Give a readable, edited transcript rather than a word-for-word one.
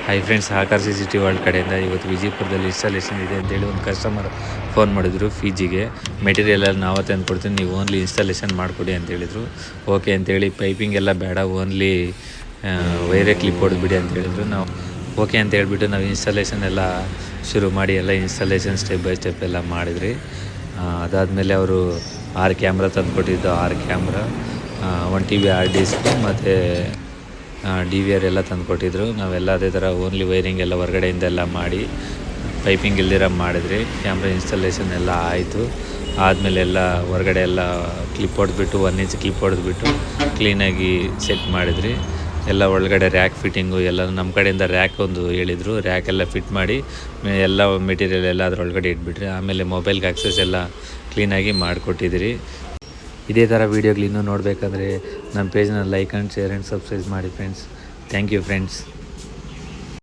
Hi friends, ಆಕಾರ್ city world ಕಡೆಯಿಂದ ಇವತ್ತು ವಿಜಯಪುರದಲ್ಲಿ ಇನ್ಸ್ಟಾಲೇಷನ್ ಇದೆ ಅಂತೇಳಿ ಒಂದು ಕಸ್ಟಮರ್ ಫೋನ್ ಮಾಡಿದ್ರು. ಫಿಜಿಗೆ ಮೆಟೀರಿಯಲ್ ಎಲ್ಲ ನಾವೇ ತಂದು ಕೊಡ್ತೀನಿ, ನೀವು ಓನ್ಲಿ ಇನ್ಸ್ಟಾಲೇಷನ್ ಮಾಡಿಕೊಡಿ ಅಂತೇಳಿದರು. ಓಕೆ ಅಂತೇಳಿ ಪೈಪಿಂಗ್ ಎಲ್ಲ ಬೇಡ, ಓನ್ಲಿ ವೈರೇ ಕ್ಲಿಪ್ ಹೊಡೆದ್ಬಿಡಿ ಅಂತ ಹೇಳಿದ್ರು. ನಾವು ಓಕೆ ಅಂತ ಹೇಳ್ಬಿಟ್ಟು ನಾವು ಇನ್ಸ್ಟಾಲೇಷನ್ ಎಲ್ಲ ಶುರು ಮಾಡಿ ಎಲ್ಲ ಇನ್ಸ್ಟಾಲೇಷನ್ ಸ್ಟೆಪ್ ಬೈ ಸ್ಟೆಪ್ ಎಲ್ಲ ಮಾಡಿದ್ರಿ. ಅದಾದಮೇಲೆ ಅವರು 6 ಕ್ಯಾಮ್ರಾ ತಂದುಕೊಟ್ಟಿದ್ದು, 6 ಕ್ಯಾಮ್ರಾ, 1 TV ಹಾರ್ಡ್ ಡಿಸ್ಕ್ ಮತ್ತು DVR ಎಲ್ಲ ತಂದುಕೊಟ್ಟಿದ್ರು. ನಾವೆಲ್ಲ ಅದೇ ಥರ ಓನ್ಲಿ ವೈರಿಂಗ್ ಎಲ್ಲ ಹೊರಗಡೆಯಿಂದ ಎಲ್ಲ ಮಾಡಿ ಪೈಪಿಂಗ್ ಇಲ್ದಿರ ಮಾಡಿದ್ರಿ. ಕ್ಯಾಮ್ರಾ ಇನ್ಸ್ಟಾಲೇಷನ್ ಎಲ್ಲ ಆಯಿತು. ಆದಮೇಲೆ ಎಲ್ಲ ಹೊರಗಡೆ ಎಲ್ಲ ಕ್ಲಿಪ್ ಹೊಡೆದ್ಬಿಟ್ಟು 1 ಇಂಚ್ ಕ್ಲಿಪ್ ಹೊಡೆದ್ಬಿಟ್ಟು ಕ್ಲೀನಾಗಿ ಸೆಟ್ ಮಾಡಿದ್ರಿ. ಎಲ್ಲ ಒಳಗಡೆ ರ್ಯಾಕ್ ಫಿಟ್ಟಿಂಗು ಎಲ್ಲ ನಮ್ಮ ಕಡೆಯಿಂದ ರ್ಯಾಕ್ ಒಂದು ಹೇಳಿದರು, ರ್ಯಾಕ್ ಎಲ್ಲ ಫಿಟ್ ಮಾಡಿ ಎಲ್ಲ ಮೆಟೀರಿಯಲ್ ಎಲ್ಲ ಅದರೊಳಗಡೆ ಇಟ್ಬಿಟ್ರಿ. ಆಮೇಲೆ ಮೊಬೈಲ್ಗೆ ಆಕ್ಸೆಸ್ ಎಲ್ಲ ಕ್ಲೀನಾಗಿ ಮಾಡಿಕೊಟ್ಟಿದ್ದೀರಿ. ಇದೇ ಥರ ವೀಡಿಯೋಗಳು ಇನ್ನೂ ನೋಡಬೇಕಂದ್ರೆ ನಮ್ಮ ಪೇಜ್ನ like and share and subscribe ಮಾಡಿ ಫ್ರೆಂಡ್ಸ್. Thank you friends.